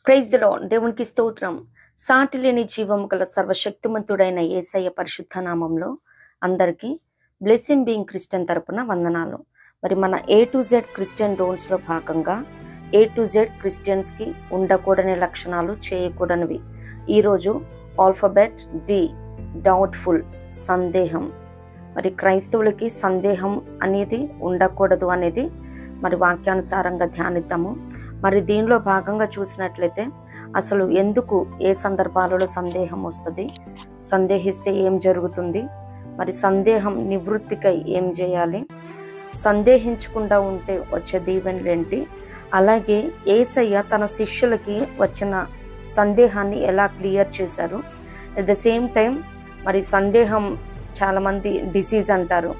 Praise the lord. దేవునికి స్తోత్రం. సాటి లేని జీవము గల సర్వశక్తిమంతుడైన యేసయ్య పరిశుద్ధ నామంలో అందరికీ బ్లెస్సింగ్ బీయింగ్ క్రిస్టియన్ తరపున వందనాలు. మరి మన A to Z క్రిస్టియన్ డోన్స్లో భాగంగా A to Z క్రిస్టియన్స్కి ఉండకూడని లక్షణాలు, చేయకూడనివి. ఈరోజు ఆల్ఫబెట్ D, డౌట్ఫుల్, సందేహం. మరి క్రైస్తవులకి సందేహం అనేది ఉండకూడదు అనేది మరి వాక్యానుసారంగా ధ్యానిద్దాము. మరి దీనిలో భాగంగా చూసినట్లయితే అసలు ఎందుకు, ఏ సందర్భాలలో సందేహం వస్తుంది, సందేహిస్తే ఏం జరుగుతుంది, మరి సందేహం నివృత్తికై ఏం చేయాలి, సందేహించకుండా ఉంటే వచ్చే దీవెనలు ఏంటి, అలాగే యేసయ్య తన శిష్యులకి వచ్చిన సందేహాన్ని ఎలా క్లియర్ చేశారు. అట్ ద సేమ్ టైం మరి సందేహం చాలామంది డిసీజ్ అంటారు.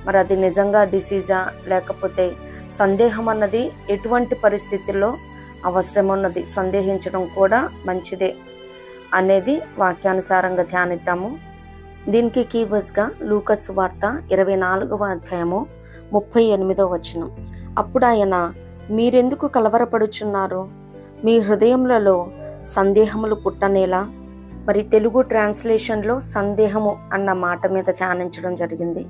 మరి అది నిజంగా డిసీజా, లేకపోతే సందేహం అన్నది ఎటువంటి పరిస్థితుల్లో అవసరం ఉన్నది, సందేహించడం కూడా మంచిదే అనేది వాక్యానుసారంగా ధ్యానిద్దాము. దీనికి కీవర్డ్స్గా లూకాసు సువార్త 24వ అధ్యాయము 38వ వచనం. అప్పుడు ఆయన, మీరెందుకు కలవరపడుచున్నారు, మీ హృదయములలో సందేహములు పుట్టనేలా. మరి తెలుగు ట్రాన్స్లేషన్లో సందేహము అన్న మాట మీద ధ్యానించడం జరిగింది.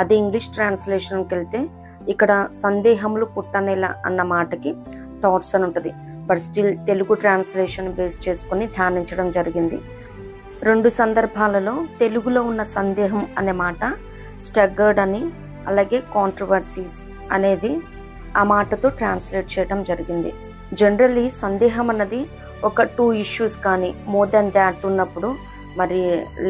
అదే ఇంగ్లీష్ ట్రాన్స్లేషన్కి వెళ్తే ఇక్కడ సందేహములు పుట్టనేలా అన్న మాటకి థాట్స్ అని ఉంటుంది. But still Telugu translation base చేసుకొని ధ్యానించడం జరిగింది. రెండు సందర్భాలలో తెలుగులో ఉన్న సందేహం అనే మాట స్టగ్గర్డ్ అని, అలాగే కాంట్రవర్సీస్ అనేది ఆ మాటతో ట్రాన్స్లేట్ చేయడం జరిగింది. జనరల్లీ సందేహం అన్నది ఒక 2 ఇష్యూస్ కానీ మోర్ దెన్ దాట్ ఉన్నప్పుడు, మరి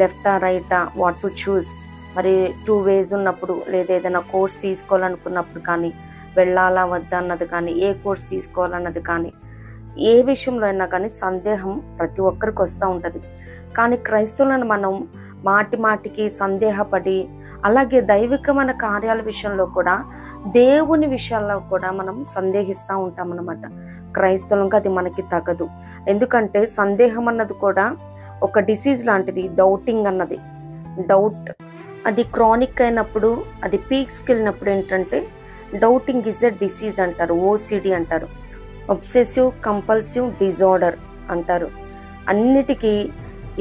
లెఫ్టా రైటా, వాట్ టు చూస్, మరి 2 వేస్ ఉన్నప్పుడు, లేదా ఏదైనా కోర్స్ తీసుకోవాలనుకున్నప్పుడు కానీ, వెళ్ళాలా వద్దా అన్నది కానీ, ఏ కోర్స్ తీసుకోవాలన్నది కానీ, ఏ విషయంలో అయినా కానీ సందేహం ప్రతి ఒక్కరికి వస్తూ ఉంటుంది. కానీ క్రైస్తవులను మనం మాటి మాటికి సందేహపడి, అలాగే దైవికమైన కార్యాల విషయంలో కూడా, దేవుని విషయాల్లో కూడా మనం సందేహిస్తూ ఉంటామన్నమాట. క్రైస్తవులకు అది మనకి తగదు. ఎందుకంటే సందేహం అన్నది కూడా ఒక డిసీజ్ లాంటిది. డౌటింగ్ అన్నది, డౌట్ అది క్రానిక్ అయినప్పుడు, అది పీక్స్కి వెళ్ళినప్పుడు ఏంటంటే డౌటింగ్ ఈజ్ ఎ డిసీజ్ అంటారు, OCD అంటారు, ఒబ్సెసివ్ కంపల్సివ్ డిజార్డర్ అంటారు. అన్నిటికీ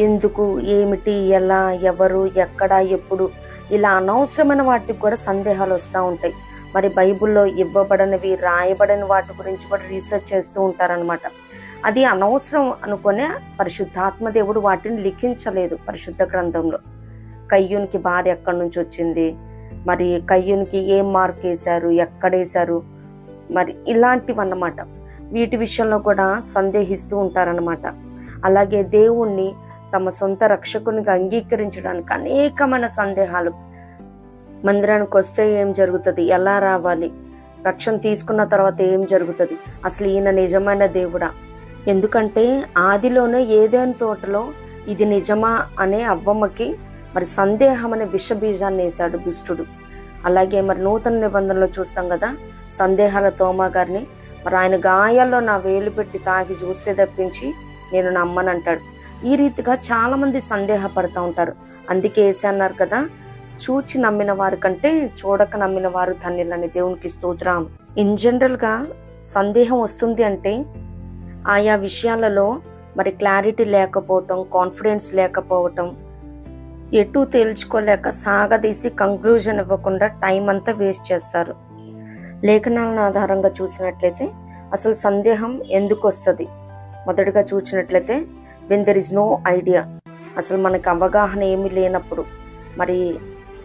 ఎందుకు, ఏమిటి, ఎలా, ఎవరు, ఎక్కడ, ఎప్పుడు, ఇలా అనవసరమైన వాటికి కూడా సందేహాలు వస్తూ ఉంటాయి. మరి బైబిల్లో ఇవ్వబడనివి, రాయబడని వాటి గురించి కూడా రీసెర్చ్ చేస్తూ ఉంటారనమాట. అది అనవసరం అనుకునే పరిశుద్ధాత్మ దేవుడు వాటిని లిఖించలేదు పరిశుద్ధ గ్రంథంలో. కయ్యూనికి భార్య ఎక్కడి నుంచి వచ్చింది, మరి కయ్యూనికి ఏం మార్క్ వేశారు, ఎక్కడేశారు, మరి ఇలాంటివన్నమాట. వీటి విషయంలో కూడా సందేహిస్తూ ఉంటారనమాట. అలాగే దేవుణ్ణి తమ సొంత రక్షకునిగా అంగీకరించడానికి అనేకమైన సందేహాలు. మందిరానికి వస్తే ఏం జరుగుతుంది, ఎలా రావాలి, రక్షణ తీసుకున్న తర్వాత ఏం జరుగుతుంది, అసలు ఈయన నిజమైన దేవుడా. ఎందుకంటే ఆదిలోనే ఏదైనా తోటలో ఇది నిజమా అనే అవ్వమ్మకి మరి సందేహం అనే విషబీజాన్ని వేశాడు దుష్టుడు. అలాగే మరి నూతన నిబంధనలో చూస్తాం కదా, సందేహాల తోమా గారిని, మరి ఆయన గాయాల్లో నా వేలు పెట్టి తాకి చూస్తే తప్పించి నేను నమ్మనంటాడు. ఈ రీతిగా చాలా మంది సందేహపడుతూ ఉంటారు. అందుకే యేసు అన్నారు కదా, చూచి నమ్మిన వారి కంటే చూడక నమ్మిన వారు ధన్యులని. దేవునికి స్తోత్రం. ఇన్ జనరల్గా సందేహం వస్తుంది అంటే ఆయా విషయాలలో మరి క్లారిటీ లేకపోవటం, కాన్ఫిడెన్స్ లేకపోవటం, ఎటు తేల్చుకోలేక సాగదీసి కంక్లూజన్ ఇవ్వకుండా టైం అంతా వేస్ట్ చేస్తారు. లేఖనాలను ఆధారంగా చూసినట్లయితే అసలు సందేహం ఎందుకు వస్తుంది, మొదటిగా చూసినట్లయితే when there is no idea, అసలు మనకు అవగాహన ఏమీ లేనప్పుడు. మరి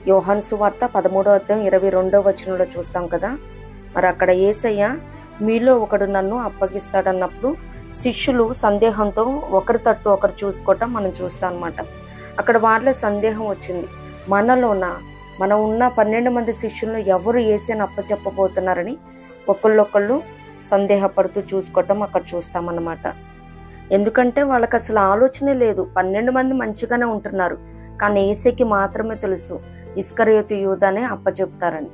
యోహాను సువార్త 13వ అధ్యాయం 22వ వచనంలో చూస్తాం కదా, మరి అక్కడ యేసయ్య మీలో ఒకడు నన్ను అప్పగిస్తాడన్నప్పుడు శిష్యులు సందేహంతో ఒకరి తట్టు ఒకరు చూసుకోవటం మనం చూస్తాం అన్నమాట. అక్కడ వాళ్ళ సందేహం వచ్చింది, మనం ఉన్న 12 మంది శిష్యులను ఎవరు యేసయ్యను అప్పచెప్పబోతున్నారని ఒకళ్ళొకళ్ళు సందేహపడుతూ చూసుకోవటం అక్కడ చూస్తామన్నమాట. ఎందుకంటే వాళ్ళకి అసలు ఆలోచనే లేదు. 12 మంది మంచిగానే ఉంటున్నారు, కానీ యేసయ్యకి మాత్రమే తెలుసు ఇస్కరియోతు యూదానే అప్పచెప్తారని.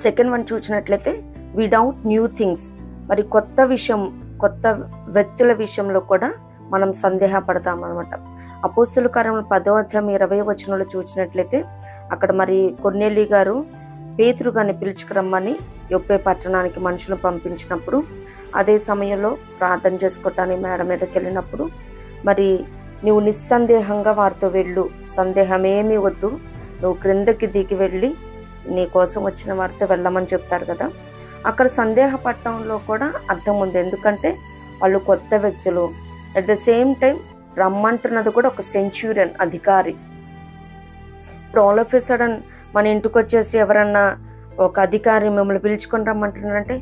సెకండ్ వన్ చూసినట్లయితే విడౌట్ న్యూ థింగ్స్, మరి కొత్త విషయం, కొత్త వ్యక్తుల విషయంలో కూడా మనం సందేహపడతాం అనమాట. అపోస్తుల కార్యములు 10వ అధ్యాయం 20వ వచనంలో చూసినట్లయితే అక్కడ మరి కొర్నేలి గారు పేతురు గారిని పిలుచుకురమ్మని యొప్పే పట్టణానికి మనుషులు పంపించినప్పుడు అదే సమయంలో ప్రార్థన చేసుకోవటానికి మేడ మీదకి వెళ్ళినప్పుడు మరి నువ్వు నిస్సందేహంగా వారితో వెళ్ళు, సందేహమేమీ వద్దు, నువ్వు క్రిందకి దిగి వెళ్ళి నీ కోసం వచ్చిన వారితో వెళ్ళమని చెప్తారు కదా. అక్కడ సందేహపడటంలో కూడా అర్థం ఉంది, ఎందుకంటే వాళ్ళు కొత్త వ్యక్తులు. అట్ ద సేమ్ టైం రమ్మంటున్నది కూడా ఒక సెంచ్యూరియన్ అధికారి. ఇప్పుడు ఆల్ ఆఫ్ ఎ సడన్ మన ఇంటికి వచ్చేసి ఎవరన్నా ఒక అధికారి మిమ్మల్ని పిలుచుకొని రమ్మంటున్నారంటే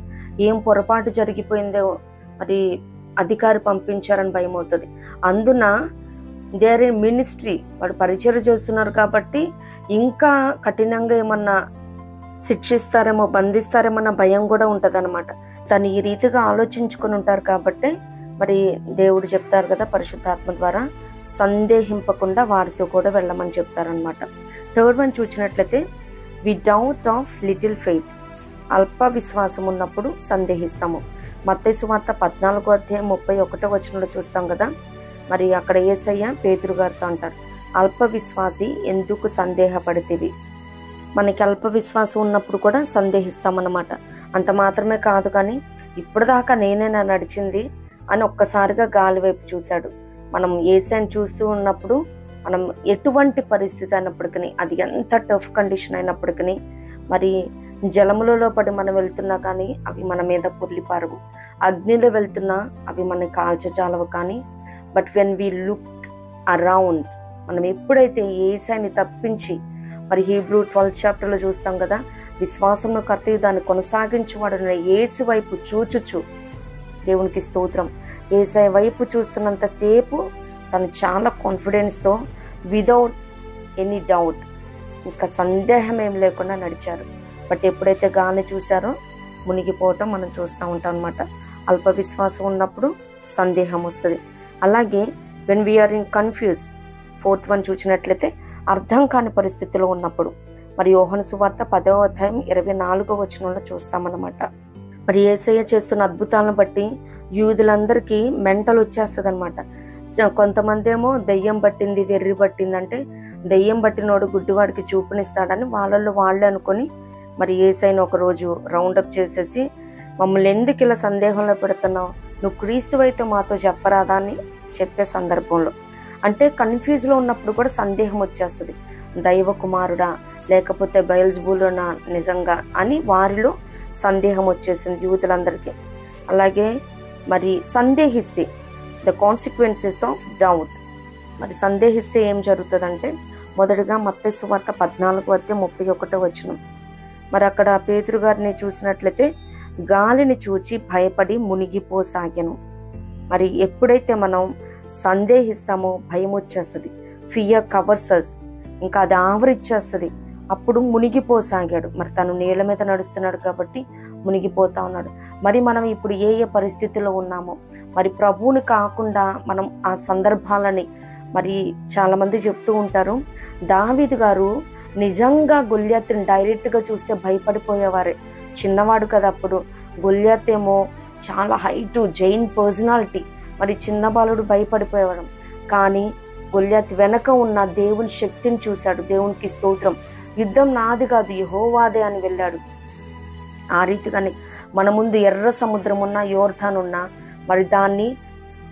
ఏం పొరపాటు జరిగిపోయిందో, మరి అధికారి పంపించారని భయం అవుతుంది. అందున దేర్ ఇన్ మినిస్ట్రీ, వాడు పరిచయం చేస్తున్నారు కాబట్టి ఇంకా కఠినంగా ఏమన్నా శిక్షిస్తారేమో, బంధిస్తారేమో అన్న భయం కూడా ఉంటుంది అనమాట. తను ఈ రీతిగా ఆలోచించుకొని ఉంటారు కాబట్టి మరి దేవుడు చెప్తారు కదా పరిశుద్ధాత్మ ద్వారా, సందేహింపకుండా వారితో కూడా వెళ్ళమని చెప్తారనమాట. థర్డ్ వన్ చూసినట్లయితే వితౌట్ ఆఫ్ లిటిల్ ఫెయిత్, అల్ప విశ్వాసం ఉన్నప్పుడు సందేహిస్తాము. మత్తయి సువార్త 14:31 చూస్తాం కదా. మరి అక్కడ యేసయ్య పేతురు గారితో అంటారు, అల్ప విశ్వాసి ఎందుకు సందేహపడితివి. మనకి అల్ప విశ్వాసం ఉన్నప్పుడు కూడా సందేహిస్తామన్నమాట. అంత మాత్రమే కాదు కానీ ఇప్పటిదాకా నేనేనా నడిచింది అని ఒక్కసారిగా గాలి వైపు చూశాడు. మనం యేసయ్యని చూస్తూ ఉన్నప్పుడు మనం ఎటువంటి పరిస్థితి అయినప్పటికీ, అది ఎంత టఫ్ కండిషన్ అయినప్పటికీ, మరి జలములలో పడి మనం వెళ్తున్నా కానీ అవి మన మీద పొర్లిపారవు, అగ్నిలో వెళ్తున్నా అవి మన కాల్చజాలవు. కానీ but when we look around, మనం ఎప్పుడైతే యేసయ్యని తప్పించి, మరి హీబ్రూ 12th చాప్టర్లో చూస్తాం కదా, విశ్వాసంలో కర్తయు దాన్ని కొనసాగించేవాడు యేసు వైపు చూచుచు, దేవునికి స్తోత్రం, యేసయ్య వైపు చూస్తున్నంతసేపు తను చాలా కాన్ఫిడెన్స్తో విదౌట్ ఎనీ డౌట్, ఇంకా సందేహం ఏం లేకుండా నడిచారు. బట్ ఎప్పుడైతే గాలి చూశారో మునిగిపోవటం మనం చూస్తూ ఉంటాం అనమాట. అల్ప విశ్వాసం ఉన్నప్పుడు సందేహం వస్తుంది. అలాగే when we are in confuse, 4th one చూసినట్లయితే అర్థం కాని పరిస్థితిలో ఉన్నప్పుడు, మరి యోహాను సువార్త 10:24 చూస్తామన్నమాట. మరి యేసయ్య చేస్తున్న అద్భుతాలను బట్టి యూదులందరికీ మెంటల్ వచ్చేస్తుంది అనమాట. కొంతమంది ఏమో దెయ్యం పట్టింది, వెర్రి పట్టింది అంటే దెయ్యం పట్టినోడు గుడ్డివాడికి చూపునిస్తాడని వాళ్ళల్లో వాళ్ళే అనుకొని మరి యేసయ్యను ఒకరోజు రౌండప్ చేసేసి, మమ్మల్ని ఎందుకు ఇలా సందేహంలో పెడుతున్నావు, నువ్వు క్రీస్తువైతే మాతో చెప్పరాదా అని చెప్పే సందర్భంలో, అంటే కన్ఫ్యూజ్లో ఉన్నప్పుడు కూడా సందేహం వచ్చేస్తుంది. దైవ కుమారుడా లేకపోతే బయల్జెబూలునా నిజంగా అని వారిలో సందేహం వచ్చేసింది యూదులందరికీ. అలాగే మరి సందేహిస్తే ద కాన్సిక్వెన్సెస్ ఆఫ్ డౌట్, మరి సందేహిస్తే ఏం జరుగుతుందంటే మొదటిగా మత్తయి సువార్త 14:31 మరి అక్కడ పేతురు గారిని చూసినట్లయితే గాలిని చూచి భయపడి మునిగిపోసాగాను. మరి ఎప్పుడైతే మనం సందేహిస్తామో భయం వచ్చేస్తుంది, ఫియర్ కవర్స్ అస్, ఇంకా అది ఆవరిచ్చేస్తుంది. అప్పుడు మునిగిపోసాగాడు. మరి తను నీళ్ళ మీద నడుస్తున్నాడు కాబట్టి మునిగిపోతా ఉన్నాడు. మరి మనం ఇప్పుడు ఏ ఏ పరిస్థితిలో ఉన్నామో, మరి ప్రభువుని కాకుండా మనం ఆ సందర్భాలని మరి చాలామంది చెప్తూ ఉంటారు. దావీదు గారు నిజంగా గొల్యాతుని డైరెక్ట్గా చూస్తే భయపడిపోయేవారే. చిన్నవాడు కదా అప్పుడు, గొల్యాత్ ఏమో చాలా హైట్, జైన్ పర్సనాలిటీ, మరి చిన్న బాలుడు భయపడిపోయేవాడు. కానీ గొల్యాత్ వెనక ఉన్న దేవుని శక్తిని చూశాడు. దేవునికి స్తోత్రం. యుద్ధం నాది కాదు యెహోవాదే అని వెళ్ళాడు. ఆ రీతిగానే మన ముందు ఎర్ర సముద్రం ఉన్నా, యోర్దాను ఉన్నా, మరి దాన్ని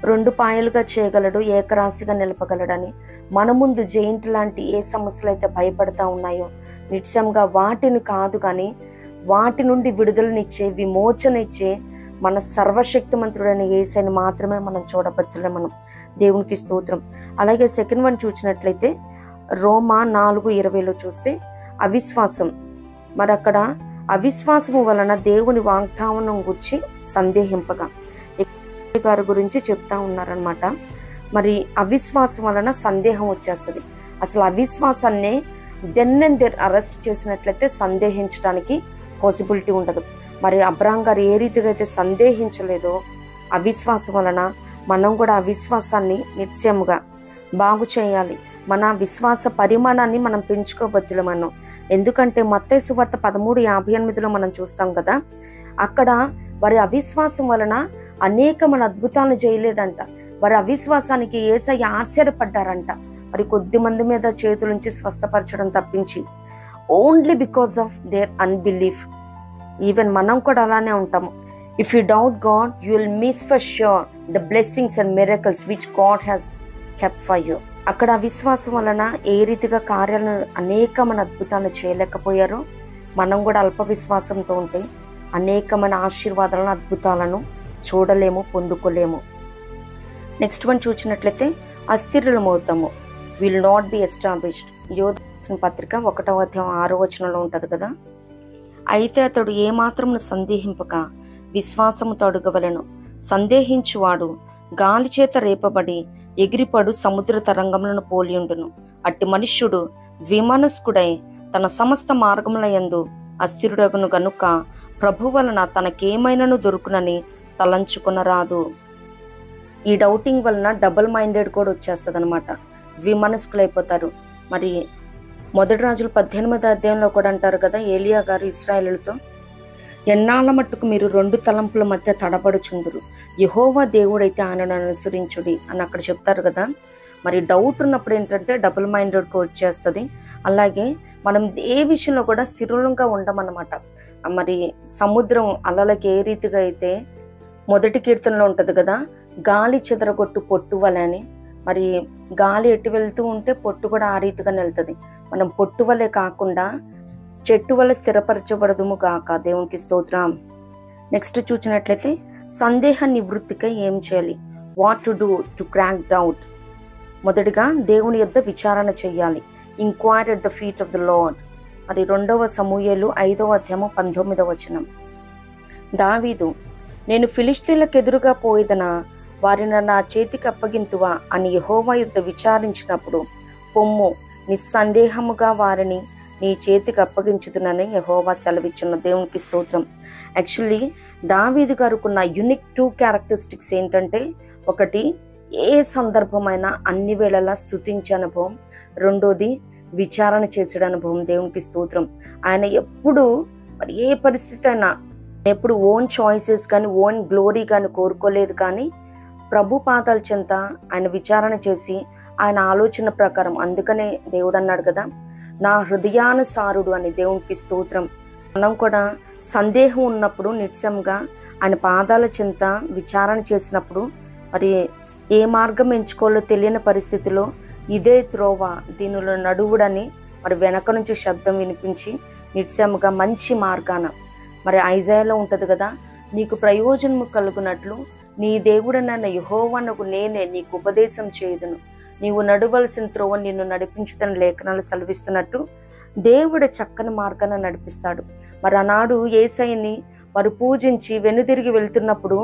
2 పాయలుగా చేయగలడు, ఏకరాశిగా నిలపగలడని, మన ముందు జైంట్ లాంటి ఏ సమస్యలు అయితే భయపడతా ఉన్నాయో నిశ్చయంగా వాటిని కాదు కానీ వాటి నుండి విడుదలనిచ్చే, విమోచన ఇచ్చే మన సర్వశక్తిమంతుడైన యేసయ్యని మాత్రమే మనం చూడబద్దులే మనం. దేవునికి స్తోత్రం. అలాగే 2nd వన్ చూసినట్లయితే రోమా 4:20 చూస్తే అవిశ్వాసం, మరి అక్కడ అవిశ్వాసము వలన దేవుని వాగ్దానం గురించి సందేహింపగా గారి గురించి చెప్తా ఉన్నారనమాట. మరి అవిశ్వాసం వలన సందేహం వచ్చేస్తుంది. అసలు అవిశ్వాసాన్ని దెన్ అండ్ దేర్ అరెస్ట్ చేసినట్లయితే సందేహించడానికి పాసిబిలిటీ ఉండదు. మరి అబ్రాహాం గారు ఏ రీతిగా అయితే సందేహించలేదో అవిశ్వాసం వలన మనం కూడా అవిశ్వాసాన్ని నిశ్చయముగా బాగు చేయాలి. మన విశ్వాస పరిమాణాన్ని మనం పెంచుకోబద్దులు మనం. ఎందుకంటే మత్తయి సువార్త 13:58 మనం చూస్తాం కదా, అక్కడ వారి అవిశ్వాసం వలన అనేకమైన అద్భుతాలను చేయలేదంట. వారి అవిశ్వాసానికి యేసయ్య ఆశ్చర్యపడ్డారంట. మరి కొద్ది మంది మీద చేతుల నుంచి స్వస్థపరచడం తప్పించి, only because of their unbelief. Even మనం కూడా అలానే ఉంటాము. If you doubt God, you will miss for sure the blessings and miracles which God has kept for you. అక్కడ అవిశ్వాసం వలన ఏ రీతిగా కార్యాలను అనేకమైన అద్భుతాలను చేయలేకపోయారో, మనం కూడా అల్ప విశ్వాసంతో ఉంటే అనేకమైన ఆశీర్వాదాలను, అద్భుతాలను చూడలేము, పొందుకోలేము. నెక్స్ట్ వన్ చూసినట్లయితే అస్థిరులమవుతాము, విల్ నాట్ బి ఎస్టాబ్లిష్డ్. యోధ పత్రిక 1వ అధ్యాయం 6వ వచనంలో ఉంటుంది కదా. అయితే అతడు ఏమాత్రమును సందేహింపక విశ్వాసముతో అడుగవలెను. సందేహించువాడు గాలి చేత రేపబడి ఎగిరిపడు సముద్ర తరంగములను పోలియుండును. అట్టి మనుష్యుడు విమనస్కుడై తన సమస్త మార్గముల యందు అస్థిరుడగును గనుక ప్రభు వలన తనకేమైనను దొరుకునని తలంచుకొనరాదు. ఈ డౌటింగ్ వలన డబుల్ మైండెడ్ కూడా వచ్చేస్తుంది అనమాట. విమనస్కులైపోతారు. మరి 1 రాజులు 18వ అధ్యాయంలో కూడా అంటారు కదా, ఏలియా గారు ఇశ్రాయేలుతో, ఎన్నాళ్ళ మట్టుకు మీరు 2 తలంపుల మధ్య తడబడుచుందురు, యెహోవా దేవుడైతే ఆయనను అనుసరించుడి అని అక్కడ చెప్తారు కదా. మరి డౌట్ ఉన్నప్పుడు ఏంటంటే డబుల్ మైండెడ్కి వచ్చేస్తుంది. అలాగే మనం ఏ విషయంలో కూడా స్థిరంగా ఉండమన్నమాట. మరి సముద్రం అలలకి ఏ రీతిగా అయితే 1వ కీర్తనలో ఉంటుంది కదా, గాలి చెదరగొట్టు పొట్టు వలె అని. మరి గాలి ఎటు వెళ్తూ ఉంటే పొట్టు కూడా ఆ రీతిగానే వెళ్తుంది. మనం పొట్టు వలె కాకుండా చెట్టు వల్ల స్థిరపరచబడదుము గాక. దేవునికి స్తోత్రం. నెక్స్ట్ చూసినట్లయితే సందేహ నివృత్తికై ఏం చేయాలి? What to do to crack doubt. మొదటిగా దేవుని యొద్ద విచారణ చేయాలి. Enquire at the feet of the lord. మరి 2వ సమూయేలు 5వ అధ్యాయం 19వ వచనం. దావీదు, నేను ఫిలిష్తీయులకు ఎదురుగా పోయేదనా, వారిని నా చేతికి అప్పగింతువా అని యెహోవా యొద్ద విచారించినప్పుడు, పొమ్ము, నిస్సందేహముగా వారిని నీ చేతికి అప్పగించుదునని యెహోవా సెలవిచ్చున్న. దేవునికి స్తోత్రం. యాక్చువల్లీ దావీదు గారుకున్న యూనిక్ 2 క్యారెక్టరిస్టిక్స్ ఏంటంటే, ఒకటి ఏ సందర్భమైనా అన్ని వేళలా స్తుతించే అనుభవం, రెండోది విచారణ చేసే అనుభవం. దేవునికి స్తోత్రం. ఆయన ఎప్పుడు మరి ఏ పరిస్థితి అయినా ఎప్పుడు ఓన్ చాయిసెస్ కానీ ఓన్ గ్లోరీ కానీ కోరుకోలేదు, కానీ ప్రభు పాదాల చెంత ఆయన విచారణ చేసి ఆయన ఆలోచన ప్రకారం, అందుకనే దేవుడు అన్నాడు కదా, నా హృదయానుసారుడు అని. దేవునికి స్తోత్రం. మనం కూడా సందేహం ఉన్నప్పుడు నిత్యంగా ఆయన పాదాల చెంత విచారణ చేసినప్పుడు, మరి ఏ మార్గం ఎంచుకోవాలో తెలియని పరిస్థితిలో ఇదే త్రోవ, దీనిలో నడువుడని మరి వెనక నుంచి శబ్దం వినిపించి నిత్యముగా మంచి మార్గాన, మరి ఐజాయాలో ఉంటుంది కదా, నీకు ప్రయోజనము కలుగునట్లు నీ దేవుడనైన యెహోవానకు నేనే నీకు ఉపదేశం చేయుదును, నీవు నడవలసిన త్రోవ నిన్ను నడిపించుతని లేఖనాలు సెలవిస్తున్నట్టు దేవుడు చక్కని మార్గాన్ని నడిపిస్తాడు. మరి ఆనాడు యేసయ్యని వారు పూజించి వెనుదిరిగి వెళ్తున్నప్పుడు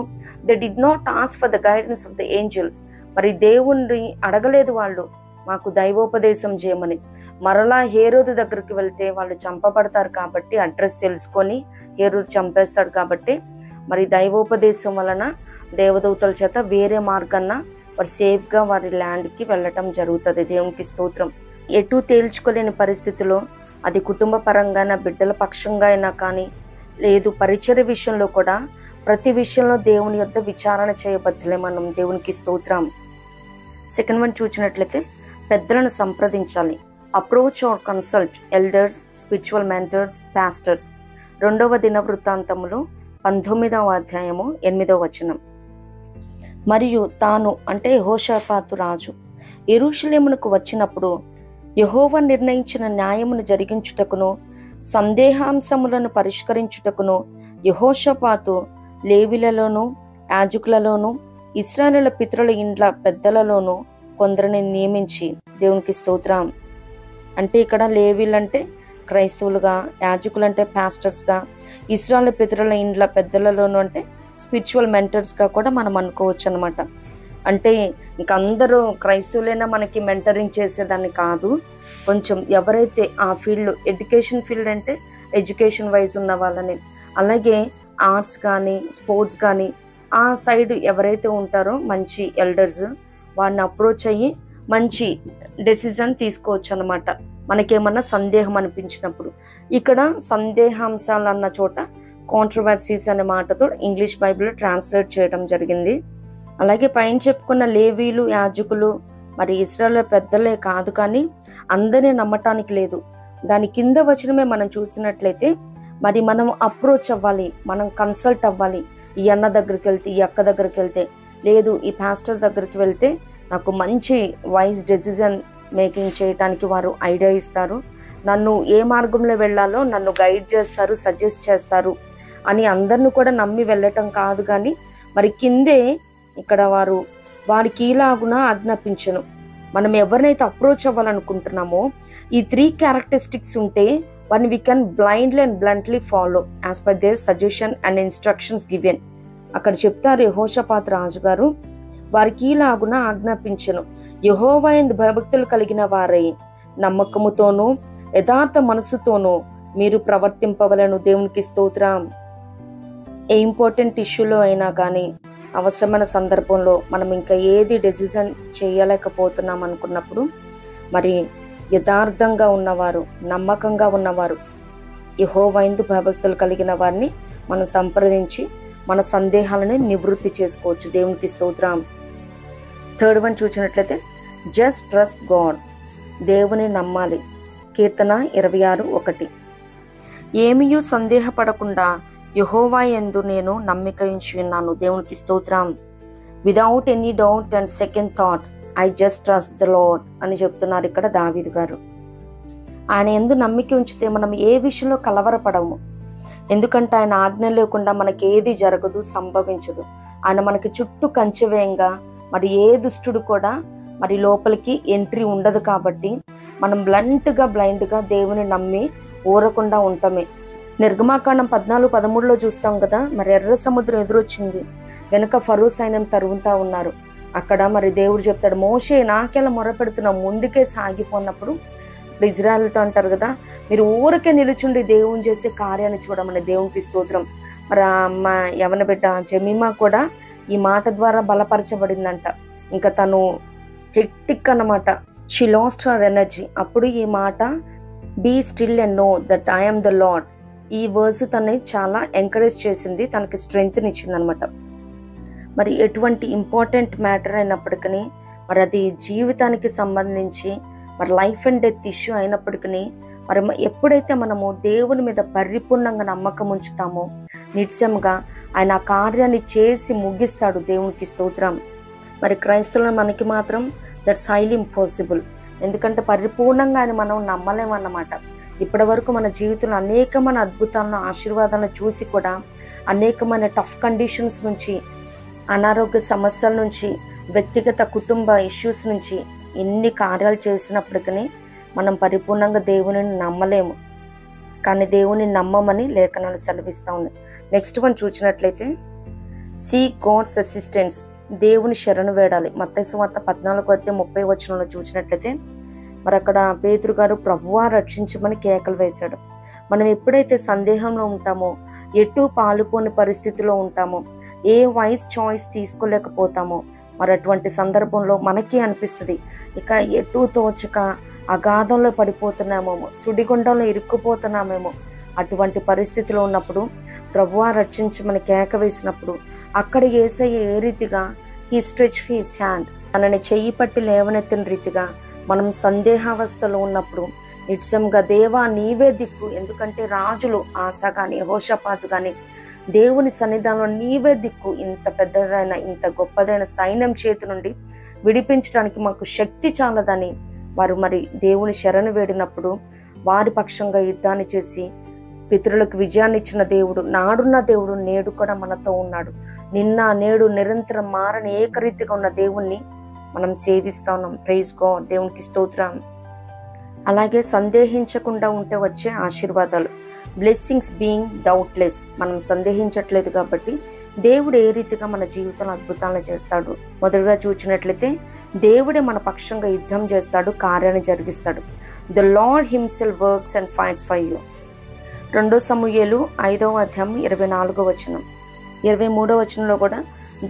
they did not ask for the guidance of the angels. మరి దేవుణ్ణి అడగలేదు వాళ్ళు, మాకు దైవోపదేశం చేయమని. మరలా హేరోదు దగ్గరికి వెళ్తే వాళ్ళు చంపబడతారు కాబట్టి, అడ్రస్ తెలుసుకొని హేరోదు చంపేస్తాడు కాబట్టి, మరి దైవోపదేశం వలన దేవదూతల చేత వేరే మార్గాన్న వారు సేఫ్గా వారి ల్యాండ్కి వెళ్ళటం జరుగుతుంది. దేవునికి స్తోత్రం. ఎటు తేల్చుకోలేని పరిస్థితిలో, అది కుటుంబ పరంగా బిడ్డల పక్షంగా అయినా కానీ, లేదు పరిచర్య విషయంలో కూడా, ప్రతి విషయంలో దేవుని యొద్ద విచారణ చేయబద్దులే మనం. దేవునికి స్తోత్రం. సెకండ్ వన్ చూసినట్లయితే పెద్దలను సంప్రదించాలి. Approach or consult elders, spiritual mentors, pastors. 2వ దినవృత్తాంతములు 19వ అధ్యాయము 8వ వచనం. మరియు తాను అంటే యెహోషాపాతు రాజు యెరూషలేమునకు వచ్చినప్పుడు యెహోవా నిర్ణయించిన న్యాయమును జరిగించుటకును సందేహాంశములను పరిష్కరించుటకును యెహోషాపాతు లేవీలలోను యాజకులలోను ఇశ్రాయేలు పితరుల ఇండ్ల పెద్దలలోను కొందరిని నియమించి. దేవునికి స్తోత్రం. అంటే ఇక్కడ లేవీలంటే క్రైస్తవులుగా, యాజకులంటే పాస్టర్స్గా, ఇశ్రాయేలు పితరుల ఇండ్ల పెద్దలలోను అంటే స్పిరిచువల్ మెంటర్స్గా కూడా మనం అనుకోవచ్చు అనమాట. అంటే ఇంక అందరూ క్రైస్తవులైనా మనకి మెంటరింగ్ చేసేదాన్ని కాదు. కొంచెం ఎవరైతే ఆ ఫీల్డ్, ఎడ్యుకేషన్ ఫీల్డ్ అంటే ఎడ్యుకేషన్ వైజ్ ఉన్న వాళ్ళని, అలాగే ఆర్ట్స్ కానీ స్పోర్ట్స్ కానీ ఆ సైడ్ ఎవరైతే ఉంటారో మంచి ఎల్డర్స్, వాడిని అప్రోచ్ అయ్యి మంచి డెసిజన్ తీసుకోవచ్చు అనమాట. మనకేమన్నా సందేహం అనిపించినప్పుడు. ఇక్కడ సందేహాంశాలు అన్న చోట కాంట్రవర్సీస్ అనే మాటతో ఇంగ్లీష్ బైబిల్ ట్రాన్స్లేట్ చేయడం జరిగింది. అలాగే పైన చెప్పుకున్న లేవీలు, యాజకులు, మరి ఇశ్రాయేలు పెద్దలే కాదు, కానీ అందరినీ నమ్మటానికి లేదు. దాని కింద వచనమే మనం చూసినట్లయితే మరి మనం అప్రోచ్ అవ్వాలి, మనం కన్సల్ట్ అవ్వాలి. ఈ అన్న దగ్గరికి వెళ్తే, ఈ అక్క దగ్గరికి వెళ్తే, లేదు ఈ పాస్టర్ దగ్గరికి వెళ్తే నాకు మంచి వైజ్ డెసిజన్ మేకింగ్ చేయడానికి వారు ఐడియా ఇస్తారు, నన్ను ఏ మార్గంలో వెళ్ళాలో నన్ను గైడ్ చేస్తారు, సజెస్ట్ చేస్తారు అని అందరిని కూడా నమ్మి వెళ్ళటం కాదు. కానీ మరి కిందే ఇక్కడ వారికి ఇలాగున ఆజ్ఞాపించను. మనం ఎవరినైతే అప్రోచ్ అవ్వాలనుకుంటున్నామో ఈ 3 క్యారెక్టరిస్టిక్స్ ఉంటే one we can blindly and bluntly follow as per their suggestion and instructions given. అక్కడ చెప్తారు యెహోషాపాతు రాజు గారు, వారికి ఇలాగున ఆజ్ఞాపించను, యెహోవా యందు భయభక్తులు కలిగిన వారై నమ్మకముతోనూ యథార్థ మనసుతోనూ మీరు ప్రవర్తింపవలను. దేవునికి స్తోత్రం. ఏ ఇంపార్టెంట్ ఇష్యూలో అయినా కానీ, అవసరమైన సందర్భంలో మనం ఇంకా ఏది డెసిజన్ చేయలేకపోతున్నాం అనుకున్నప్పుడు మరి యథార్థంగా ఉన్నవారు, నమ్మకంగా ఉన్నవారు, యెహోవా యందు భయభక్తులు కలిగిన వారిని మనం సంప్రదించి మన సందేహాలని నివృత్తి చేసుకోవచ్చు. దేవునికి స్తోత్రం. 3rd వన్ చూసినట్లయితే జస్ట్ ట్రస్ట్ గాడ్. దేవుని నమ్మాలి. కీర్తన 26:1. ఏమీయూ సందేహపడకుండా యెహోవా యందు నేను నమ్మిక ఉంచి ఉన్నాను. దేవునికి స్తోత్రం. Without any doubt and second thought I just trust the lord అని చెప్తున్నారు ఇక్కడ దావీదు గారు. ఆయన యందు నమ్మిక ఉంచితే మనం ఏ విషయంలో కలవరపడము. ఎందుకంటే ఆయన ఆజ్ఞ లేకుండా మనకి ఏది జరగదు, సంభవించదు. ఆయన మనకి చుట్టూ కంచెవేయంగా మరి ఏ దుష్టుడు కూడా మరి లోపలికి ఎంట్రీ ఉండదు. కాబట్టి మనం బ్లైండ్గా దేవుని నమ్మి ఊరకుండా ఉంటామే. నిర్గమాకాండం 14:13 చూస్తాం కదా, మరి ఎర్ర సముద్రం ఎదురొచ్చింది, వెనుక ఫరో సైన్యం తరుగుతా ఉన్నారు. అక్కడ మరి దేవుడు చెప్తాడు, మోషే నాకెలా మొరపెడుతున్నావు, ముందుకే సాగిపోన్నప్పుడు ఇజ్రాయెల్తో అంటారు కదా, మీరు ఊరికే నిలుచుండి దేవుని చేసే కార్యాన్ని చూడమని. దేవునికి స్తోత్రం. మరి అమ్మ యవన బిడ్డ జమీమా కూడా ఈ మాట ద్వారా బలపరచబడిందంట. ఇంకా తను హెక్టిక్ అన్నమాట, షీ లాస్ట్ హర్ ఎనర్జీ. అప్పుడు ఈ మాట be still and know that I am the Lord, ఈ వర్స్ తనని చాలా ఎంకరేజ్ చేసింది, తనకి స్ట్రెంగ్త్ని ఇచ్చింది అనమాట. మరి ఎటువంటి ఇంపార్టెంట్ మ్యాటర్ అయినప్పటికీ, మరి అది జీవితానికి సంబంధించి మరి లైఫ్ అండ్ డెత్ ఇష్యూ అయినప్పటికీ, మరి ఎప్పుడైతే మనము దేవుని మీద పరిపూర్ణంగా నమ్మకం ఉంచుతామో నిత్యంగా ఆయన ఆ కార్యాన్ని చేసి ముగిస్తాడు. దేవునికి స్తోత్రం. మరి క్రైస్తవులను మనకి మాత్రం దట్స్ హైలీ ఇంపాసిబుల్. ఎందుకంటే పరిపూర్ణంగా ఆయన మనం నమ్మలేమన్నమాట. ఇప్పటి వరకు మన జీవితంలో అనేకమైన అద్భుతాలను, ఆశీర్వాదాలను చూసి కూడా అనేకమైన టఫ్ కండిషన్స్ నుంచి, అనారోగ్య సమస్యల నుంచి, వ్యక్తిగత కుటుంబ ఇష్యూస్ నుంచి ఎన్ని కార్యాలు చేసినప్పటికీ మనం పరిపూర్ణంగా దేవుని నమ్మలేము. కానీ దేవుని నమ్మమని లేఖనాలు సెలవిస్తూ ఉంది. నెక్స్ట్ వన్ చూసినట్లయితే సీక్ గాడ్స్ అసిస్టెన్స్. దేవుని శరణు వేడాలి. మత్తయి సువార్త 14:30 చూసినట్లయితే మరి అక్కడ పేతురు గారు ప్రభువా రక్షించమని కేకలు వేశాడు. మనం ఎప్పుడైతే సందేహంలో ఉంటామో, ఎటు పాలుపోని పరిస్థితిలో ఉంటామో, ఏ వైజ్ చాయిస్ తీసుకోలేకపోతామో, మరి అటువంటి సందర్భంలో మనకి అనిపిస్తుంది ఇక ఎటు తోచక అగాధంలో పడిపోతున్నామేమో, సుడిగుండంలో ఇరుక్కుపోతున్నామేమో. అటువంటి పరిస్థితిలో ఉన్నప్పుడు ప్రభువా రక్షించమని కేక వేసినప్పుడు అక్కడ యేసయ్య ఏ రీతిగా హీ స్ట్రెచ్ హిస్ హ్యాండ్, తనని చెయ్యి పట్టి లేవనెత్తిన రీతిగా మనం సందేహావస్థలో ఉన్నప్పుడు నిత్యంగా దేవా నీవే దిక్కు. ఎందుకంటే రాజులు ఆసా కానీ యెహోషాపాతు కానీ దేవుని సన్నిధానంలో నీవే దిక్కు, ఇంత పెద్దదైన ఇంత గొప్పదైన సైన్యం చేతి నుండి విడిపించడానికి మాకు శక్తి చాలదని వారు మరి దేవుని శరణు వేడినప్పుడు వారి పక్షంగా యుద్ధాన్ని చేసి పితరులకు విజయాన్ని ఇచ్చిన దేవుడు, నాడున్న దేవుడు నేడు కూడా మనతో ఉన్నాడు. నిన్న నేడు నిరంతరం మారని ఏకరీతిగా ఉన్న దేవుణ్ణి మనం సేవిస్తా ఉన్నాం. Praise God. దేవునికి స్తోత్రం. అలాగే సందేహించకుండా ఉంటే వచ్చే ఆశీర్వాదాలు, బ్లెస్సింగ్స్ బీయింగ్ డౌట్లెస్. మనం సందేహించట్లేదు కాబట్టి దేవుడు ఏ రీతిగా మన జీవితంలో అద్భుతాలను చేస్తాడు. మొదటిగా చూసినట్లయితే దేవుడే మన పక్షంగా యుద్ధం చేస్తాడు, కార్యాన్ని జరిగిస్తాడు. The lord himself works and fights for you. 2 సమూయేలు 5:24 23 కూడా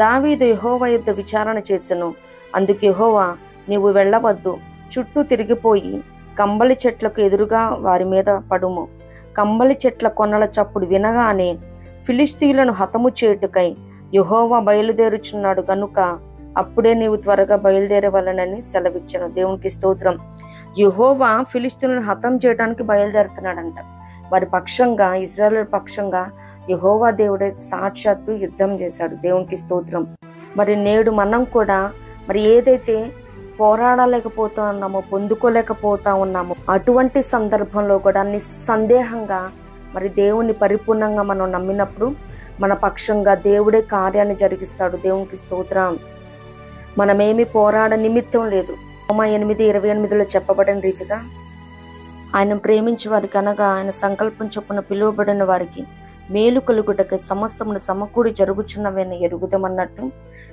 దావీదు యెహోవా యుద్ధ విచారణ చేసెను. అందుకు యెహోవా నీవు వెళ్ళవద్దు, చుట్టూ తిరిగిపోయి కంబళి చెట్లకు ఎదురుగా వారి మీద పడుము. కంబళి చెట్ల కొనల చప్పుడు వినగానే ఫిలిష్తీయులను హతము చేయుటకై యెహోవా బయలుదేరుచున్నాడు గనుక అప్పుడే నీవు త్వరగా బయలుదేరవలనని సెలవిచ్చెను. దేవునికి స్తోత్రం. యెహోవా ఫిలిష్తీయులను హతం చేయడానికి బయలుదేరుతున్నాడంట. వారి పక్షంగా, ఇశ్రాయేలు పక్షంగా యెహోవా దేవుడే సాక్షాత్తు యుద్ధం చేశాడు. దేవునికి స్తోత్రం. మరి నేడు మనం కూడా మరి ఏదైతే పోరాడలేకపోతా ఉన్నామో, పొందుకోలేకపోతా ఉన్నామో, అటువంటి సందర్భంలో కూడా నిస్సందేహంగా మరి దేవుని పరిపూర్ణంగా మనం నమ్మినప్పుడు మన పక్షంగా దేవుడే కార్యాన్ని జరిగిస్తాడు. దేవునికి స్తోత్రం. మనమేమి పోరాడ నిమిత్తం లేదు. రోమా 8:28లో చెప్పబడిన రీతిగా ఆయన ప్రేమించి వారికి అనగా ఆయన సంకల్పం చొప్పున పిలువబడిన వారికి మేలు కలుగుటకై సమస్తమును సమకూడి జరుగుచున్నవని ఎరుగుదామన్నట్టు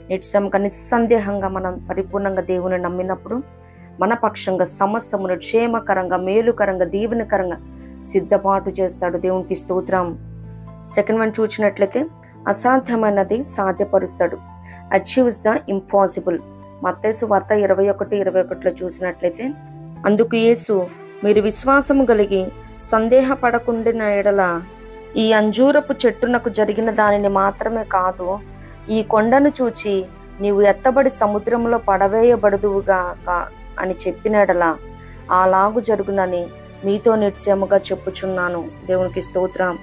నిశ్చయంగా నిస్సందేహంగా మనం పరిపూర్ణంగా దేవుని నమ్మినప్పుడు మన పక్షంగా సమస్తమును క్షేమకరంగా, మేలుకరంగా, దీవెనకరంగా సిద్ధపాటు చేస్తాడు. దేవునికి స్తోత్రం. సెకండ్ వన్ చూసినట్లయితే అసాధ్యమైనది సాధ్యపరుస్తాడు. Achieves the impossible. మత్తయి సువార్త 21:21లో చూసినట్లయితే, అందుకు యేసు, మీరు విశ్వాసము కలిగి సందేహపడకుండిన ఎడల ఈ అంజూరపు చెట్టునకు జరిగిన దానిని మాత్రమే కాదు, ఈ కొండను చూచి నీవు ఎత్తబడి సముద్రంలో పడవేయబడుదువుగా అని చెప్పినడలా అలాగు జరుగునని మీతో నిశ్చయముగా చెప్పుచున్నాను. దేవునికి స్తోత్రం.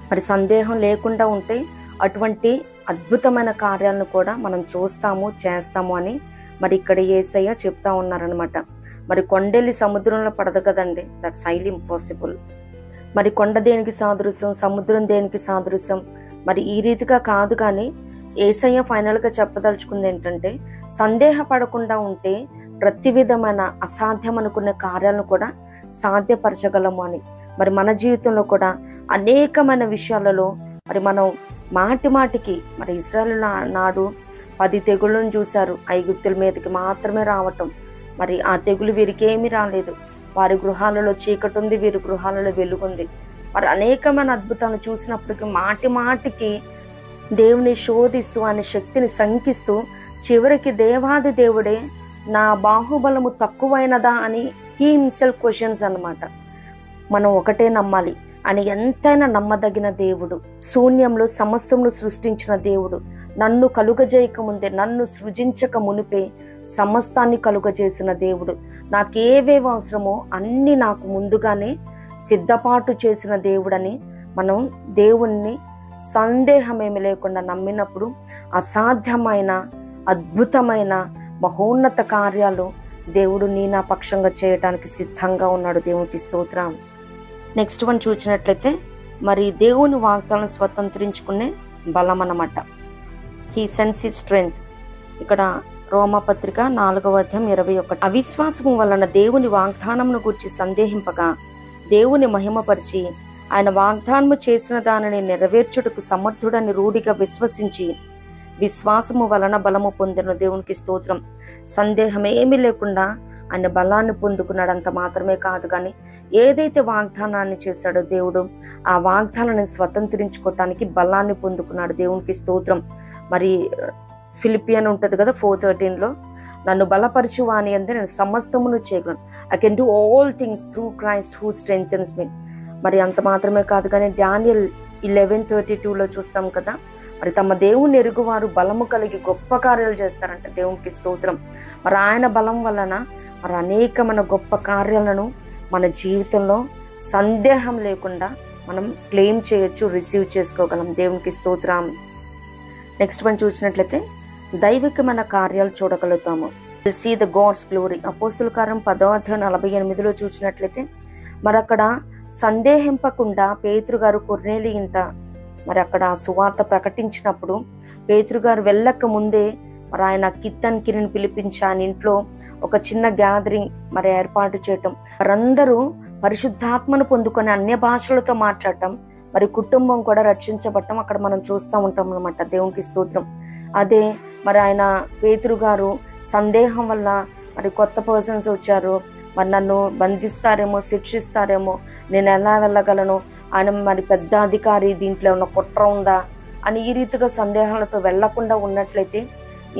మరి సందేహం లేకుండా ఉంటే అటువంటి అద్భుతమైన కార్యాలను కూడా మనం చూస్తాము, చేస్తాము అని మరి ఇక్కడ యేసయ్య చెప్తా ఉన్నారనమాట. మరి కొండెల్లి సముద్రంలో పడదు కదండి, దట్స్ హైలీ ఇంపాసిబుల్. మరి కొండ దేనికి సాదృశ్యం, సముద్రం దేనికి సాదృశ్యం? మరి ఈ రీతిగా కాదు, కానీ యేసయ్య ఫైనల్గా చెప్పదలుచుకుంది ఏంటంటే, సందేహపడకుండా ఉంటే ప్రతి విధమైన అసాధ్యం అనుకునే కార్యాలను కూడా సాధ్యపరచగలము అని. మరి మన జీవితంలో కూడా అనేకమైన విషయాలలో మరి మనం మాటి మాటికి మరి ఇశ్రాయేలు నాడు 10 తెగుళ్ళను చూశారు. ఐగుప్తుల మీదకి మాత్రమే రావటం. మరి ఆ తెగులు వీరికి ఏమీ రాలేదు. వారి గృహాలలో చీకటి ఉంది, వీరి గృహాలలో వెలుగుంది. మరి అనేకమైన అద్భుతాలు చూసినప్పటికీ మాటి మాటికి దేవుని శోధిస్తూ ఆయన శక్తిని శంకిస్తూ చివరికి దేవాది దేవుడే నా బాహుబలము తక్కువైనదా అని హీ హిమ్సెల్ఫ్ క్వశ్చన్స్ అన్నమాట. మనం ఒకటే నమ్మాలి, అని ఎంతైనా నమ్మదగిన దేవుడు, శూన్యంలో సమస్తమును సృష్టించిన దేవుడు, నన్ను కలుగజేయక ముందే, నన్ను సృజించక మునిపే సమస్తాన్ని కలుగజేసిన దేవుడు, నాకేవేవి అవసరమో అన్ని నాకు ముందుగానే సిద్ధపాటు చేసిన దేవుడని మనం దేవుణ్ణి సందేహమేమి లేకుండా నమ్మినప్పుడు అసాధ్యమైన అద్భుతమైన మహోన్నత కార్యాలు దేవుడు నీ నా పక్షంగా చేయడానికి సిద్ధంగా ఉన్నాడు. దేవునికి స్తోత్రం. నెక్స్ట్ వన్ చూసినట్లయితే మరి దేవుని వాగ్దానం స్వతంత్రించుకునే బలం అన్నమాట. He sense his strength. ఇక్కడ రోమపత్రిక 4:21, అవిశ్వాసము వలన దేవుని వాగ్దానమును గూర్చి సందేహింపగా దేవుని మహిమపరిచి ఆయన వాగ్దానము చేసిన దానిని నెరవేర్చుటకు సమర్థుడని రూఢిగా విశ్వసించి విశ్వాసము వలన బలము పొందిన. దేవునికి స్తోత్రం. సందేహం ఏమీ లేకుండా ఆయన బలాన్ని పొందుకున్నాడు. అంత మాత్రమే కాదు, కానీ ఏదైతే వాగ్దానాన్ని చేశాడో దేవుడు, ఆ వాగ్దానాన్ని స్వతంత్రించుకోవటానికి బలాన్ని పొందుకున్నాడు. దేవునికి స్తోత్రం. మరి ఫిలిపియన్ ఉంటుంది కదా 4:13లో, నన్ను బలపరచు వాని యందు నేను సమస్తమును చేయగలను. I can do all things through Christ who strengthens me. మరి అంత మాత్రమే కాదు, కానీ డానియల్ 11:32లో చూస్తాం కదా, మరి తమ దేవుని ఎరుగువారు బలము కలిగి గొప్ప కార్యాలు చేస్తారంట. దేవునికి స్తోత్రం. మరి ఆయన బలం వలన మరి అనేకమైన గొప్ప కార్యాలను మన జీవితంలో సందేహం లేకుండా మనం క్లెయిమ్ చేయొచ్చు, రిసీవ్ చేసుకోగలం. దేవునికి స్తోత్రం. నెక్స్ట్ వన్ చూసినట్లయితే దైవికమైన కార్యాలు చూడగలుగుతాము. See the God's glory. అపోస్తుల కార్యం 10:48లో చూసినట్లయితే మరి అక్కడ సందేహింపకుండా పేతురు గారు కొర్నేలి ఇంట మరి అక్కడ సువార్త ప్రకటించినప్పుడు పేతురు గారు వెళ్ళక ముందే మరి ఆయన కిరిని పిలిపించి ఆయన ఇంట్లో ఒక చిన్న గ్యాదరింగ్ మరి ఏర్పాటు చేయటం, వారందరూ పరిశుద్ధాత్మను పొందుకొని అన్య భాషలతో మాట్లాడటం, మరి కుటుంబం కూడా రక్షించబడటం అక్కడ మనం చూస్తూ ఉంటాం అనమాట. దేవునికి స్తోత్రం. అదే మరి ఆయన పేతురు గారు సందేహం వల్ల మరి కొత్త పర్సన్స్ వచ్చారు, మరి నన్ను బంధిస్తారేమో, శిక్షిస్తారేమో, నేను ఎలా వెళ్ళగలను, ఆయన మరి పెద్ద అధికారి, దీంట్లో ఉన్న కుట్ర ఉందా అని ఈ రీతిగా సందేహాలతో వెళ్లకుండా ఉన్నట్లయితే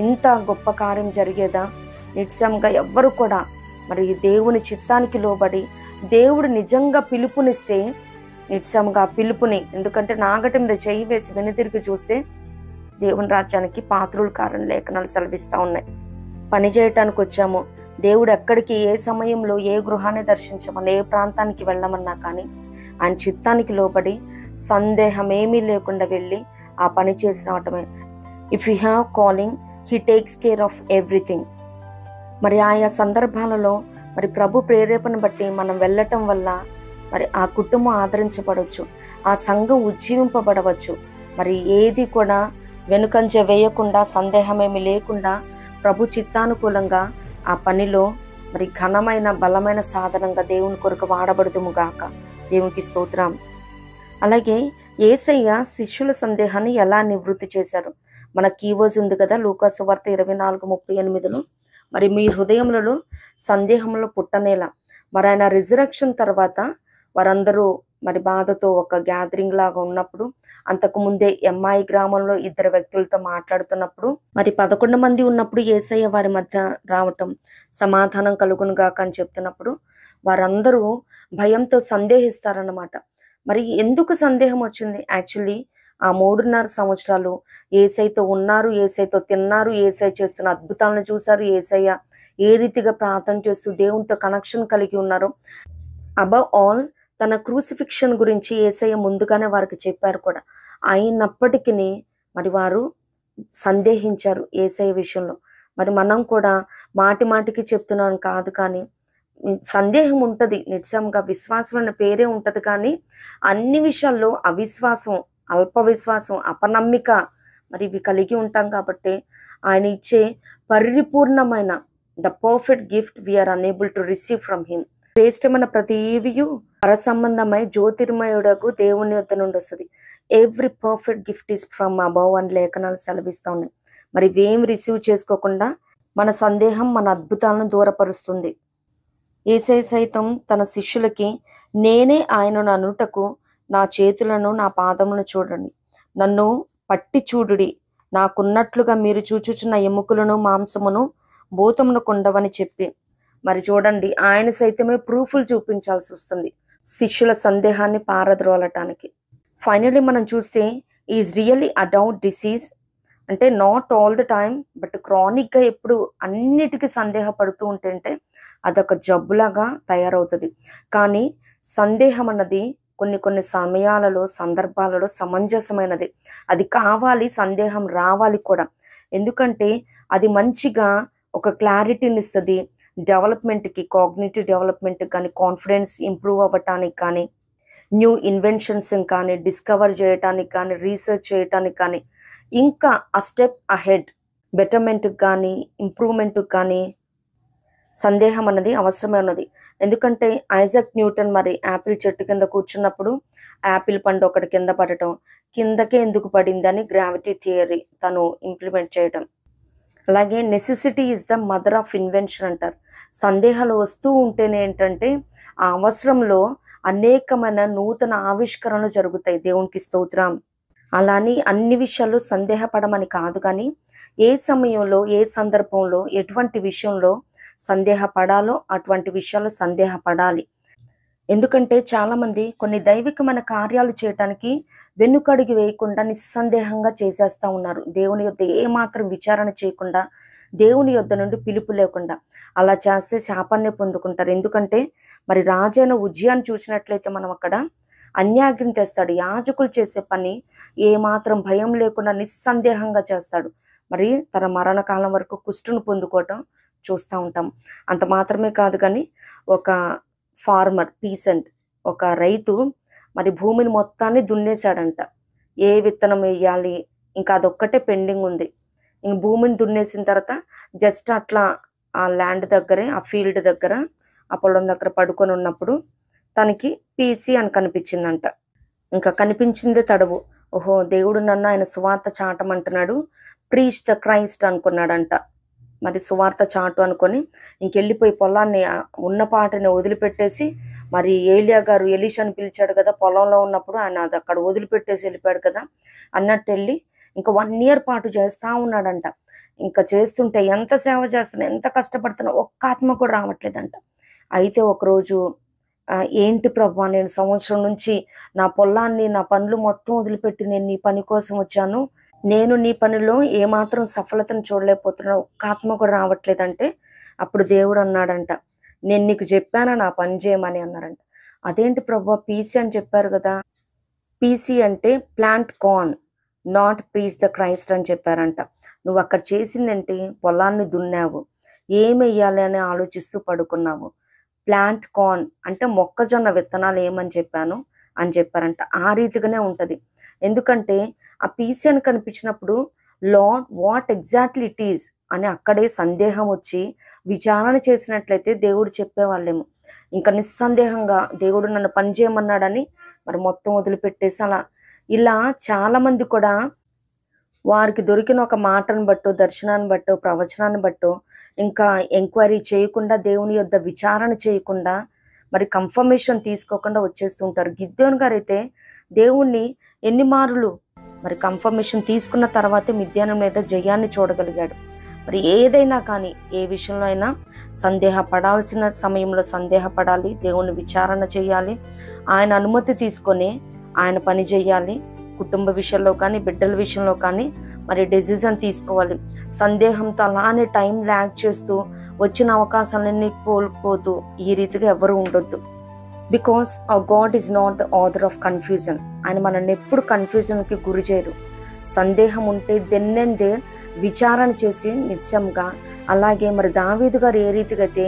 ఇంత గొప్ప కార్యం జరిగేదా? నిశ్చయంగా ఎవ్వరు కూడా మరి దేవుని చిత్తానికి లోబడి దేవుడు నిజంగా పిలుపునిస్తే నిశ్చయంగా ఆ పిలుపుని, ఎందుకంటే నాగటి మీద చేయి వేసి వెనుతిరిగి చూస్తే దేవుని రాజ్యానికి పాత్రులు కారని లేఖనాలు సెలవిస్తూ ఉన్నాయి. పని చేయటానికి వచ్చాము, దేవుడు ఎక్కడికి ఏ సమయంలో ఏ గృహాన్ని దర్శించమని ఏ ప్రాంతానికి వెళ్ళమన్నా కానీ ఆయన చిత్తానికి లోబడి సందేహం ఏమీ లేకుండా వెళ్ళి ఆ పని చేసి రావటమే. If you have calling, he takes care of everything. మరి ఆయా సందర్భాలలో మరి ప్రభు ప్రేరేపణ బట్టి మనం వెళ్ళటం వల్ల మరి ఆ కుటుంబం ఆదరించబడవచ్చు, ఆ సంఘం ఉజ్జీవింపబడవచ్చు. మరి ఏది కూడా వెనుకంజ వేయకుండా, సందేహమేమి లేకుండా ప్రభు చిత్తానుకూలంగా ఆ పనిలో మరి ఘనమైన బలమైన సాధనంగా దేవుని కొరకు వాడబడుదుము గాక. దేవునికి స్తోత్రం. అలాగే యేసయ్య శిష్యుల సందేహాన్ని ఎలా నివృత్తి చేశారు? మన కీవర్డ్స్ ఉంది కదా, లూకాసు వార్త 24:38. మరి మీ హృదయములలో సందేహములు పుట్టనేలా. మరి ఆయన రిజరక్షన్ తర్వాత వారందరూ మరి బాధతో ఒక గ్యాదరింగ్ లాగా ఉన్నప్పుడు, అంతకు ముందే ఎంఐ గ్రామంలో 2 వ్యక్తులతో మాట్లాడుతున్నప్పుడు, మరి 11 మంది ఉన్నప్పుడు యేసయ్య వారి మధ్య రావటం, సమాధానం కలుగును గాక అని చెప్తున్నప్పుడు వారందరూ భయంతో సందేహిస్తారన్నమాట. మరి ఎందుకు సందేహం వచ్చింది? యాక్చువల్లీ ఆ 3.5 సంవత్సరాలు యేసయ్యతో ఉన్నారు, యేసయ్యతో తిన్నారు, యేసయ్య చేస్తున్న అద్భుతాలను చూశారు, యేసయ్య ఏ రీతిగా ప్రార్థన చేస్తూ దేవునితో కనెక్షన్ కలిగి ఉన్నారు. అబవ్ ఆల్ తన క్రూసిఫిక్షన్ గురించి యేసయ్య ముందుగానే వారికి చెప్పారు కూడా. అయినప్పటికీ మరి వారు సందేహించారు యేసయ్య విషయంలో. మరి మనం కూడా మాటి మాటికి చెప్తున్నాను కాదు, కానీ సందేహం ఉంటుంది నిజంగా. విశ్వాసం అన్న పేరే ఉంటుంది, కానీ అన్ని విషయాల్లో అవిశ్వాసం, అల్ప విశ్వాసం, అపనమ్మిక మరి ఇవి కలిగి ఉంటాం. కాబట్టి ఆయన ఇచ్చే పరిపూర్ణమైన the perfect gift we are unable to receive from him. శ్రేష్టమైన ప్రతి ఈవియు పరసంబంధమై జ్యోతిర్మయుడకు దేవుని యొద్ద నుండి వస్తుంది. Every perfect gift is from above అని లేఖనాలు సెలవిస్తూ ఉన్నాయి. మరి ఇవేం రిసీవ్ చేసుకోకుండా మన సందేహం మన అద్భుతాలను దూరపరుస్తుంది. యేసయ్య సైతం తన శిష్యులకి, నేనే ఆయనను అనుటకు నా చేతులను నా పాదములను చూడండి, నన్ను పట్టి చూడుడి, నాకున్నట్లుగా మీరు చూచుచున్న ఎముకలను మాంసమును భూతమును కొండవని చెప్పి, మరి చూడండి ఆయన సైతమే ప్రూఫ్లు చూపించాల్సి వస్తుంది శిష్యుల సందేహాన్ని పారద్రోలటానికి. ఫైనల్లీ మనం చూస్తే ఈజ్ రియల్లీ అడౌట్ డిసీజ్ అంటే not all the time, but క్రానిక్గా ఎప్పుడు అన్నిటికీ సందేహపడుతూ ఉంటే అదొక జబ్బులాగా తయారవుతుంది. కానీ సందేహం అన్నది కొన్ని కొన్ని సమయాలలో, సందర్భాలలో సమంజసమైనది. అది కావాలి, సందేహం రావాలి కూడా. ఎందుకంటే అది మంచిగా ఒక క్లారిటీని ఇస్తుంది. డెవలప్మెంట్కి, కాగ్నిటివ్ డెవలప్మెంట్కి కానీ, కాన్ఫిడెన్స్ ఇంప్రూవ్ అవ్వటానికి కానీ, న్యూ ఇన్వెన్షన్స్ కానీ డిస్కవర్ చేయటానికి కానీ, రీసెర్చ్ చేయటానికి కానీ, ఇంకా ఆ స్టెప్ అహెడ్ బెటర్మెంట్కి కానీ, ఇంప్రూవ్మెంట్కి కానీ సందేహం అన్నది అవసరమే ఉన్నది. ఎందుకంటే ఐజాక్ న్యూటన్ మరి యాపిల్ చెట్టు కింద కూర్చున్నప్పుడు యాపిల్ పండు ఒకటి కింద పడటం, కిందకే ఎందుకు పడిందని గ్రావిటీ థియరీ తను ఇంప్లిమెంట్ చేయటం. అలాగే necessity is the mother of invention అంటారు. సందేహాలు వస్తూ ఉంటేనే ఏంటంటే ఆ అవసరంలో అనేకమైన నూతన ఆవిష్కరణలు జరుగుతాయి. దేవునికి స్తోత్రం. అలాని అన్ని విషయాల్లో సందేహపడమని కాదు, కానీ ఏ సమయంలో, ఏ సందర్భంలో, ఎటువంటి విషయంలో సందేహపడాలో అటువంటి విషయాల్లో సందేహపడాలి. ఎందుకంటే చాలామంది కొన్ని దైవికమైన కార్యాలు చేయటానికి వెన్నుకడుగు వేయకుండా నిస్సందేహంగా చేసేస్తూ ఉన్నారు. దేవుని యొద్ద ఏమాత్రం విచారణ చేయకుండా, దేవుని యొద్ద నుండి పిలుపు లేకుండా అలా చేస్తే శాపాన్ని పొందుకుంటారు. ఎందుకంటే మరి రాజైన ఉజ్జియాను చూసినట్లయితే మనం అక్కడ అన్యాజ్ఞని తెస్తాడు. యాజకులు చేసే పని ఏమాత్రం భయం లేకుండా నిస్సందేహంగా చేస్తాడు. మరి తన మరణకాలం వరకు కుష్టును పొందుకోవటం చూస్తూ ఉంటాం. అంత మాత్రమే కాదు, కానీ ఒక ఫార్మర్, పీసెంట్, ఒక రైతు మరి భూమిని మొత్తాన్ని దున్నేశాడంట. ఏ విత్తనం వేయాలి ఇంకా అదొక్కటే పెండింగ్ ఉంది. ఇంక భూమిని దున్నేసిన తర్వాత జస్ట్ అట్లా ఆ ల్యాండ్ దగ్గరే, ఆ ఫీల్డ్ దగ్గర, ఆ పొలం దగ్గర పడుకొని ఉన్నప్పుడు తనకి పీసీ అని కనిపించిందంట. ఇంకా కనిపించిందే తడవు. ఓహో, దేవుడు నన్ను ఆయన సువార్త చాటమంటున్నాడు, ప్రీచ్ ద క్రైస్ట్ అనుకున్నాడంట. మరి సువార్త చాటు అనుకొని ఇంకెళ్ళిపోయి పొలాన్ని ఉన్న పాటని వదిలిపెట్టేసి, మరి ఏలియా గారు ఎలీషాని పిలిచాడు కదా పొలంలో ఉన్నప్పుడు, ఆయన అది అక్కడ వదిలిపెట్టేసి వెళ్ళిపోయాడు కదా అన్నట్టు వెళ్ళి ఇంకా 1 year పాటు చేస్తూ ఉన్నాడంట. ఇంకా చేస్తుంటే ఎంత సేవ చేస్తున్నా, ఎంత కష్టపడుతున్నా ఒక్క ఆత్మ కూడా రావట్లేదంట. అయితే ఒకరోజు ఏంటి ప్రభా, నేను సంవత్సరం నుంచి నా పొలాన్ని, నా పనులు మొత్తం వదిలిపెట్టి నేను నీ పని కోసం వచ్చాను, నేను నీ పనిలో ఏమాత్రం సఫలతను చూడలేకపోతున్నాను, ఒక్క ఆత్మ కూడా రావట్లేదంటే అప్పుడు దేవుడు అన్నాడంట, నేను నీకు చెప్పాను నా పని చేయమని అన్నారంట. అదేంటి ప్రభు పీసీ అని చెప్పారు కదా, పీసీ అంటే plant corn not preach the Christ అని చెప్పారంట. నువ్వు అక్కడ చేసిందంటే పొలాన్ని దున్నావు, ఏం వెయ్యాలి అని ఆలోచిస్తూ పడుకున్నావు. ప్లాంట్ కార్న్ అంటే మొక్కజొన్న విత్తనాలు ఏమని చెప్పాను అని చెప్పారంట. ఆ రీతిగానే ఉంటది. ఎందుకంటే ఆ పీసీ అని కనిపించినప్పుడు lord what exactly it is అని అక్కడే సందేహం వచ్చి విచారణ చేసినట్లయితే దేవుడు చెప్పేవాళ్ళేమో. ఇంకా నిస్సందేహంగా దేవుడు నన్ను పని చేయమన్నాడని మరి మొత్తం వదిలిపెట్టేసి అలా ఇలా చాలా మంది కూడా వారికి దొరికిన ఒక మాటను బట్టో, దర్శనాన్ని బట్టో, ప్రవచనాన్ని బట్టో ఇంకా ఎంక్వైరీ చేయకుండా, దేవుని యొద్ద విచారణ చేయకుండా, మరి కన్ఫర్మేషన్ తీసుకోకుండా వచ్చేస్తుంటారు. గిద్యోను గారు అయితే దేవుణ్ణి ఎన్ని మారులు మరి కన్ఫర్మేషన్ తీసుకున్న తర్వాతే మిద్యానం మీద జయాన్ని చూడగలిగాడు. మరి ఏదైనా కానీ ఏ విషయంలో అయినా సందేహపడాల్సిన సమయంలో సందేహపడాలి, దేవుణ్ణి విచారణ చేయాలి, ఆయన అనుమతి తీసుకొని ఆయన పని చేయాలి. కుటుంబ విషయంలో కానీ, బిడ్డల విషయంలో కానీ మరి డెసిజన్ తీసుకోవాలి. సందేహంతో అలానే టైం ల్యాగ్ చేస్తూ వచ్చిన అవకాశాలన్నీ కోల్పోతూ ఈ రీతిగా ఎవరు ఉండొద్దు. Because our God is not the author of confusion. ఆయన మనల్ని ఎప్పుడు కన్ఫ్యూజన్కి గురి చేయరు. సందేహం ఉంటే దెన్నెందే విచారణ చేసి నిశ్చయంగా, అలాగే మరి దావీదు గారు ఏ రీతిగా అయితే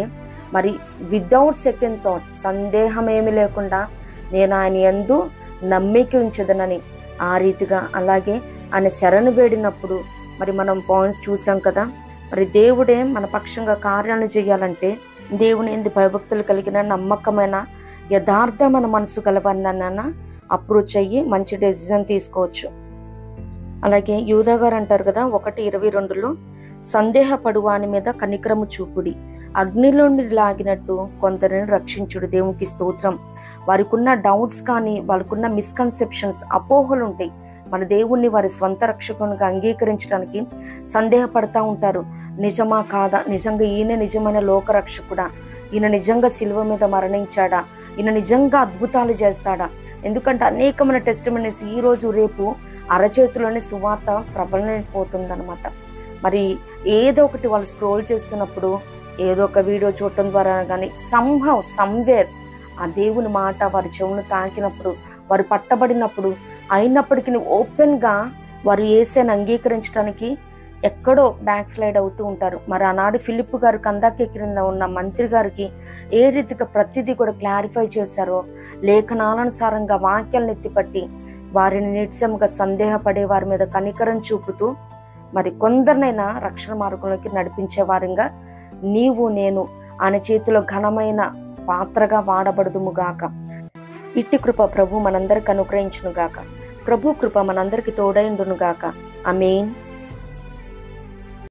మరి వితౌట్ సెకండ్ థాట్, సందేహం ఏమీ లేకుండా నేను ఆయన యందు నమ్మిక ఉంచదనని ఆ రీతిగా, అలాగే ఆయన శరణు వేడినప్పుడు మరి మనం పాయింట్స్ చూసాం కదా. మరి దేవుడే మన పక్షంగా కార్యాలను చేయాలంటే దేవుని యందు భయభక్తులు కలిగిన నమ్మకమైన యథార్థమైన మనసు గలవన్న అప్రోచ్ అయ్యి మంచి డెసిజన్ తీసుకోవచ్చు. అలాగే యూదా గారు అంటారు కదా 1:22లో, సందేహపడు వాని మీద కనికరము చూపుడి, అగ్నిలోని లాగినట్టు కొందరిని రక్షించుడు. దేవునికి స్తోత్రం. వారికి ఉన్న డౌట్స్ కానీ, వాళ్ళకున్న మిస్కన్సెప్షన్స్, అపోహలు ఉంటాయి. మన దేవుణ్ణి వారి స్వంత రక్షకునిగా అంగీకరించడానికి సందేహపడతా ఉంటారు. నిజమా కాదా, నిజంగా ఈయన నిజమైన లోకరక్షకుడా, ఈయన నిజంగా సిలువ మీద మరణించాడా, ఈయన నిజంగా అద్భుతాలు చేస్తాడా? ఎందుకంటే అనేకమైన టెస్టిమనీస్ ఈ రోజు రేపు అరచేతిలోనే సువార్త ప్రబలమైపోతుందన్నమాట. మరి ఏదో ఒకటి వాళ్ళు స్క్రోల్ చేస్తున్నప్పుడు, ఏదో ఒక వీడియో చూడటం ద్వారా కానీ సమ్వేర్ ఆ దేవుని మాట వారి చెవును తాకినప్పుడు, వారు పట్టబడినప్పుడు, అయినప్పటికీ ఓపెన్గా వారు యేసుని అంగీకరించడానికి ఎక్కడో బ్యాక్ స్లైడ్ అవుతూ ఉంటారు. మరి ఆనాడు ఫిలిప్ గారు కందాకే క్రింద ఉన్న మంత్రి గారికి ఏ రీతిగా ప్రతిదీ కూడా క్లారిఫై చేశారో, లేఖనానుసారంగా వాక్యాలను ఎత్తిపట్టి వారిని నిత్యంగా సందేహపడే వారి మీద కనికరం చూపుతూ మరి కొందరినైనా రక్షణ మార్గంలోకి నడిపించే వారంగా నీవు నేను ఆయన చేతిలో ఘనమైన పాత్రగా వాడబడుదుముగాక. ఇట్టి కృప ప్రభు మనందరికి అనుగ్రహించునుగాక. ప్రభు కృప మనందరికి తోడైండునుగాక. ఆమేన్.